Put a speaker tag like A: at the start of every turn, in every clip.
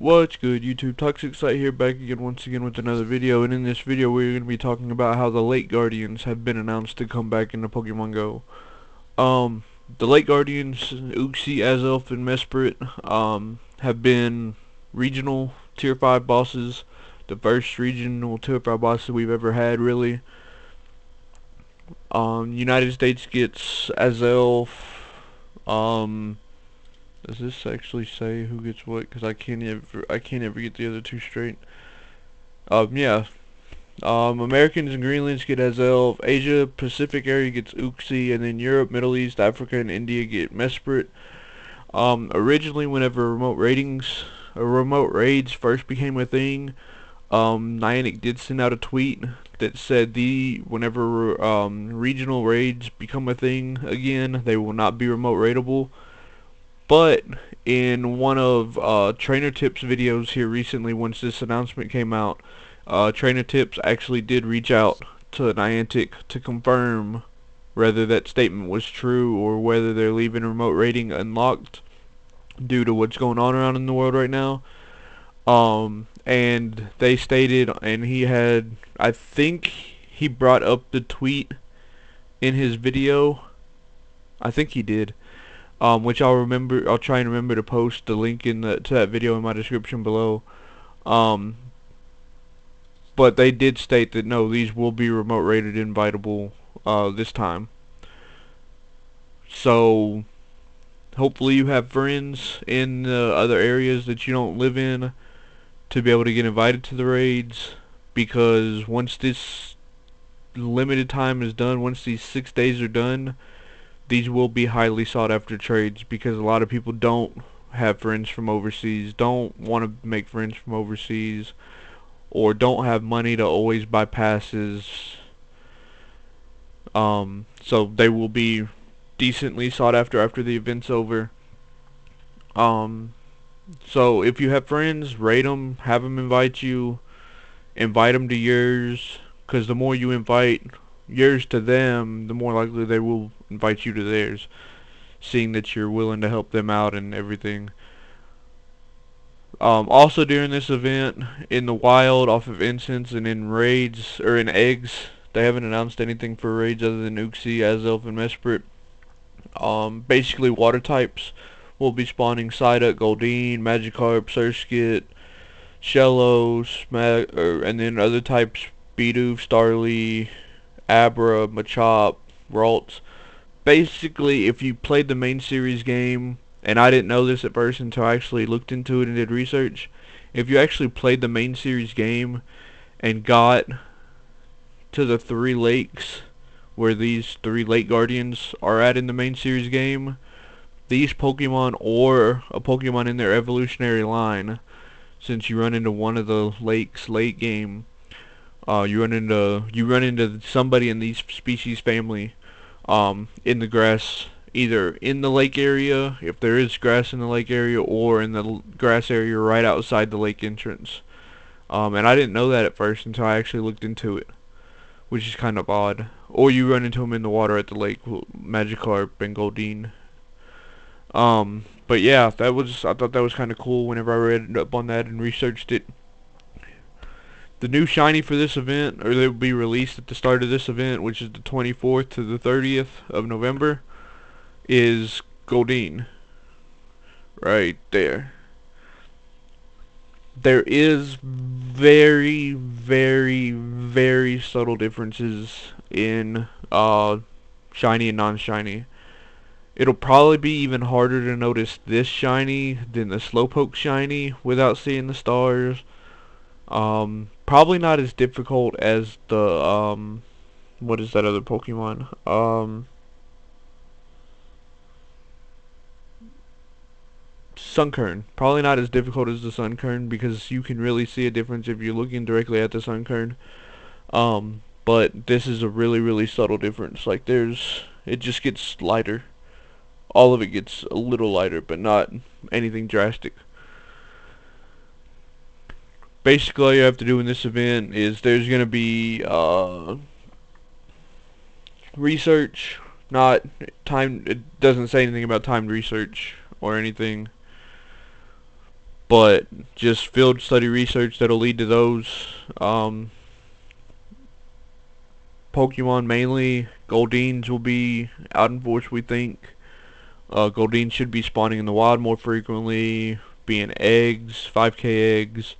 A: What's good, YouTube? ToxicSight here, back again once again with another video, and in this video we're going to be talking about how the Lake Guardians have been announced to come back into Pokemon Go. The Lake Guardians, Uxie, Azelf, and Mesprit, have been regional Tier 5 bosses, the first regional Tier 5 bosses we've ever had, really. United States gets Azelf, does this actually say who gets what? Because I can't ever get the other two straight. Yeah. Americans and Greenlands get Azelf. Asia Pacific area gets Uxie, and then Europe, Middle East, Africa, and India get Mesprit. Originally, whenever remote raids first became a thing, Niantic did send out a tweet that said whenever regional raids become a thing again, they will not be remote raidable. But in one of Trainer Tips videos here recently, once this announcement came out, Trainer Tips actually did reach out to Niantic to confirm whether that statement was true or whether they're leaving remote raiding unlocked due to what's going on around in the world right now. And they stated, and I think he brought up the tweet in his video. I think he did. Which I'll try and remember to post the link to that video in my description below. But they did state that no, these will be remote rated invitable this time. So hopefully you have friends in other areas that you don't live in to be able to get invited to the raids, because once this limited time is done, once these 6 days are done, these will be highly sought after trades, because a lot of people don't have friends from overseas, don't want to make friends from overseas, or don't have money to always buy passes. So they will be decently sought after the event's over. So if you have friends, rate them, have them invite them to yours, because the more you invite yours to them, the more likely they will invite you to theirs, seeing that you're willing to help them out and everything. Also during this event, in the wild, off of incense, and in raids, or in eggs, they haven't announced anything for raids other than Uxie, Azelf, and Mesprit. Basically water types will be spawning Psyduck, Goldeen, Magikarp, Surskit, Shellos, and then other types, Bidoof, Starly, Abra, Machop, Ralts. Basically, if you played the main series game, and I didn't know this at first until I actually looked into it and did research, if you actually played the main series game and got to the 3 lakes where these 3 lake guardians are at in the main series game, these Pokemon, or a Pokemon in their evolutionary line, since you run into one of the lakes late game, you run into somebody in these species family in the grass, either in the lake area, if there is grass in the lake area, or in the grass area right outside the lake entrance. And I didn't know that at first until I actually looked into it, which is kind of odd. Or you run into them in the water at the lake, Magikarp and Goldeen. But yeah, I thought that was kind of cool whenever I read up on that and researched it. The new shiny for this event, or they will be released at the start of this event, which is the 24th to the 30th of November, is Goldeen. Right there. There is very, very, very subtle differences in shiny and non-shiny. It'll probably be even harder to notice this shiny than the Slowpoke shiny without seeing the stars. Probably not as difficult as the, what is that other Pokemon? Sunkern. Probably not as difficult as the Sunkern, because you can really see a difference if you're looking directly at the Sunkern. But this is a really, really subtle difference. Like, it just gets lighter. All of it gets a little lighter, but not anything drastic. Basically, all you have to do in this event is there's going to be research, not time. It doesn't say anything about timed research or anything. but just field study research that'll lead to those. Pokemon mainly. Goldines will be out in force, we think. Goldeen should be spawning in the wild more frequently, being eggs, 5k eggs,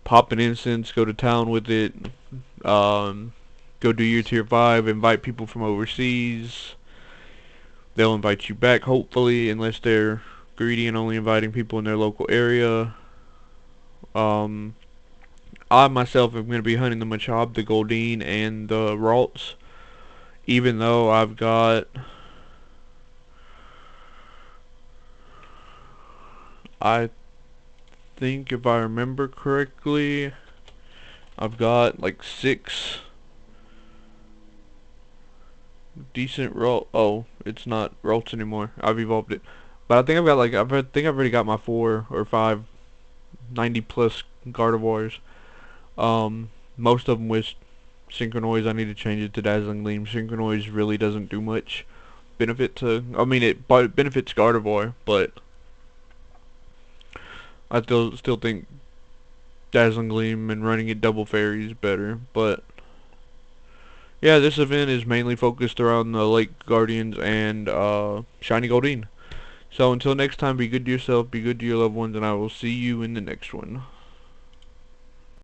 A: pop an instance, go to town with it, go do your tier 5, invite people from overseas. They'll invite you back, hopefully, unless they're greedy and only inviting people in their local area. Um, I myself am going to be hunting the Machop, the Goldeen, and the Ralts, even though I've got... I think if I remember correctly, I've got like 6 decent roll. Oh, it's not rolls anymore. I've evolved it, but I think I've got like I think I've already got my 4 or 5 90 plus Gardevoirs. Most of them with Synchronoise. I need to change it to Dazzling Gleam. Synchronoise really doesn't do much benefit to. I mean, it benefits Gardevoir, but I still think Dazzling Gleam and running it double fairy is better. But yeah, this event is mainly focused around the Lake Guardians and Shiny Goldeen. So until next time, be good to yourself, be good to your loved ones, and I will see you in the next one.